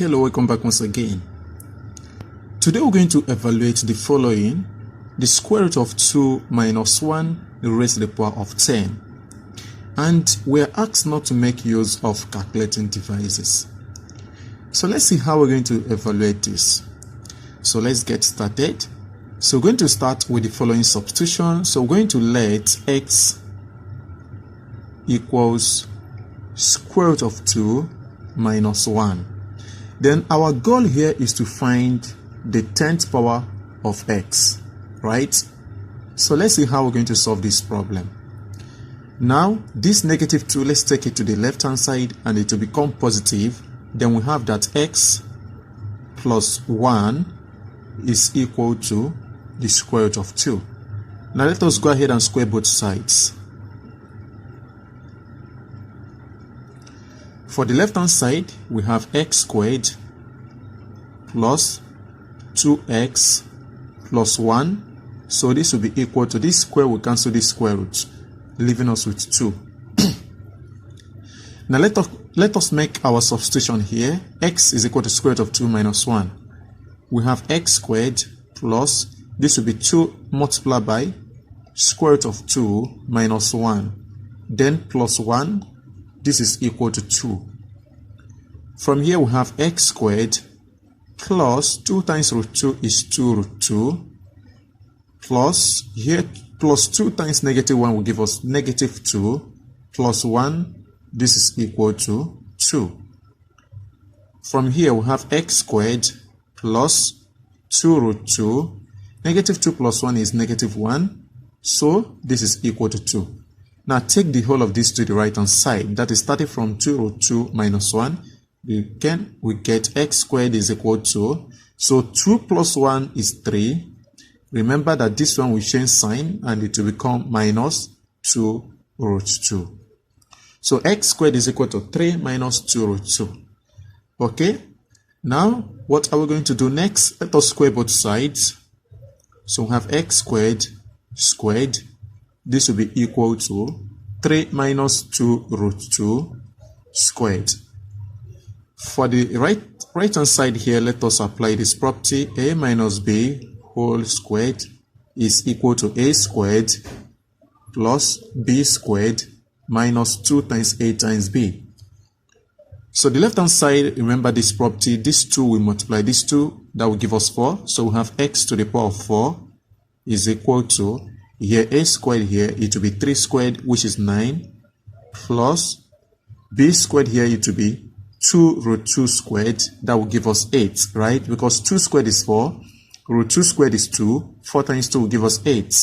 Hello, welcome back once again. Today we're going to evaluate the following: the square root of 2 minus 1 raised to the power of 10. And we are asked not to make use of calculating devices. So let's see how we're going to evaluate this. So let's get started. So we're going to start with the following substitution. So we're going to let x equals square root of 2 minus 1. Then our goal here is to find the 10th power of x, right? So let's see how we're going to solve this problem. Now, this negative 2, let's take it to the left-hand side and it will become positive. Then we have that x plus 1 is equal to the square root of 2. Now let us go ahead and square both sides. For the left-hand side, we have x squared plus 2x plus 1. So this will be equal to this square will cancel this square root, leaving us with 2. Now let us make our substitution here. X is equal to square root of 2 minus 1. We have x squared plus, this will be 2 multiplied by square root of 2 minus 1. Then plus 1. This is equal to 2. From here we have x squared plus 2 times root 2 is 2 root 2 plus here plus 2 times negative 1 will give us negative 2 plus 1. This is equal to 2. From here we have x squared plus 2 root 2. Negative 2 plus 1 is negative 1. So this is equal to 2. Now take the whole of this to the right hand side. That is starting from 2 root 2 minus 1. We get x squared is equal to, so 2 plus 1 is 3. Remember that this one will change sign and it will become minus 2 root 2. So x squared is equal to 3 minus 2 root 2. Okay, now what are we going to do next? Let us square both sides. So we have x squared squared. This will be equal to 3 minus 2 root 2 squared. For the right hand side here, let us apply this property. A minus b whole squared is equal to a squared plus b squared minus 2 times a times b. So the left hand side, remember this property, this 2 will multiply this 2, that will give us 4. So we have x to the power of 4 is equal to, here a squared here, it will be 3 squared, which is 9, plus b squared here, it will be 2 root 2 squared, that will give us 8, right? Because 2 squared is 4, root 2 squared is 2, 4 times 2 will give us 8.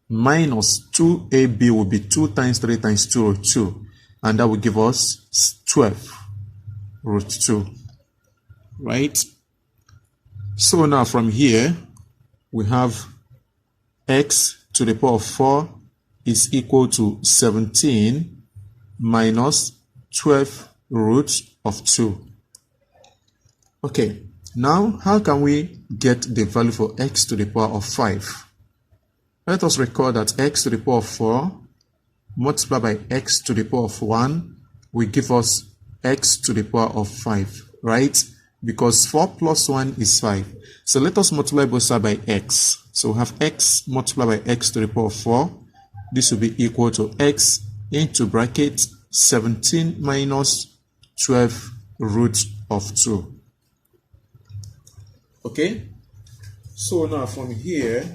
Minus 2ab will be 2 times 3 times 2 root 2, and that will give us 12 root 2, right? So now from here, we have x to the power of 4 is equal to 17 minus 12 root of 2. Okay, now how can we get the value for x to the power of 5? Let us record that x to the power of 4 multiplied by x to the power of 1 will give us x to the power of 5, right? Because 4 plus 1 is 5. So let us multiply both sides by x. So we have x multiplied by x to the power of 4. This will be equal to x into bracket 17 minus 12 root of 2. Okay? So now from here,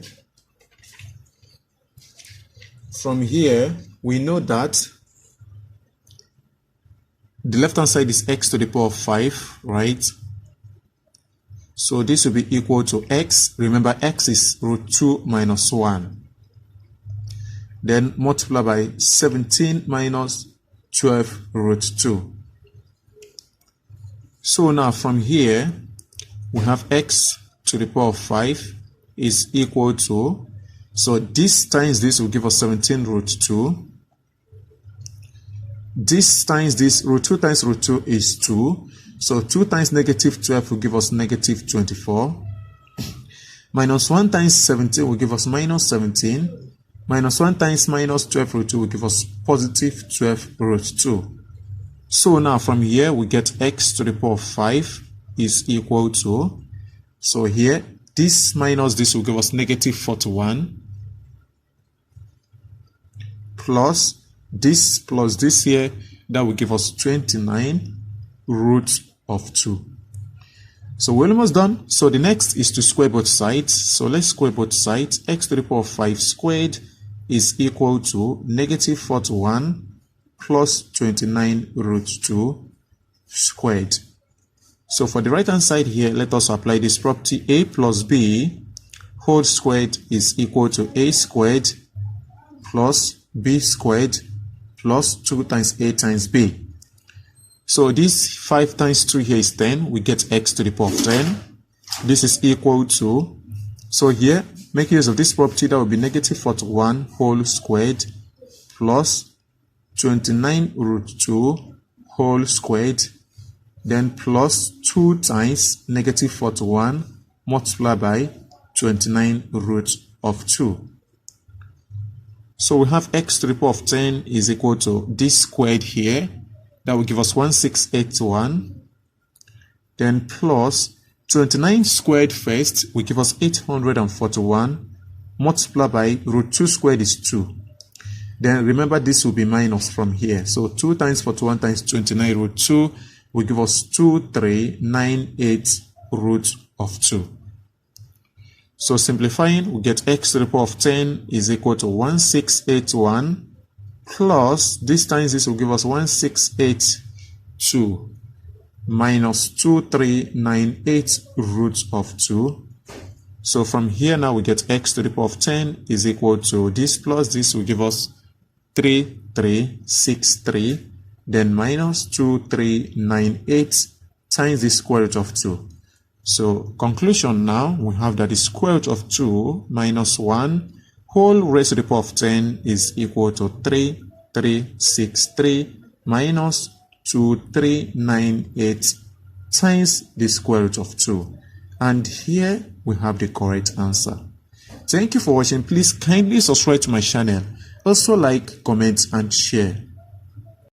we know that the left hand side is x to the power of 5, right? So this will be equal to x. Remember, x is root 2 minus 1. Then multiply by 17 minus 12 root 2. So now from here, we have x to the power of 5 is equal to, so this times this will give us 17 root 2. This times this, root 2 times root 2 is 2. So 2 times negative 12 will give us negative 24. Minus 1 times 17 will give us minus 17. Minus 1 times minus 12 root 2 will give us positive 12 root 2. So now from here we get x to the power of 5 is equal to, so here this minus this will give us negative 41 plus this here, that will give us 29 root of 2. So we're almost done. So the next is to square both sides. So let's square both sides. X to the power of 5 squared is equal to negative 41 plus 29 root 2 squared. So for the right hand side here, let us apply this property. A plus b whole squared is equal to a squared plus b squared plus 2 times a times b. So this 5 times 2 here is 10. We get x to the power of 10. This is equal to, so here, make use of this property, that will be negative 41 whole squared plus 29 root 2 whole squared, then plus 2 times negative 41 multiplied by 29 root of 2. So we have x to the power of 10 is equal to this squared here. That will give us 1681. Then plus 29 squared first will give us 841 multiplied by root 2 squared is 2. Then remember this will be minus from here. So 2 times 41 times 29 root 2 will give us 2398 root of 2. So simplifying, we get x to the power of 10 is equal to 1681 plus, this times this will give us 1682 minus 2398 root of 2. So from here now we get x to the power of 10 is equal to this plus this will give us 3363, then minus 2398 times the square root of 2. So conclusion now, we have that the square root of 2 minus 1 whole raised to the power of 10 is equal to 3363 minus 2398 times the square root of 2. And here we have the correct answer. Thank you for watching. Please kindly subscribe to my channel. Also like, comment and share.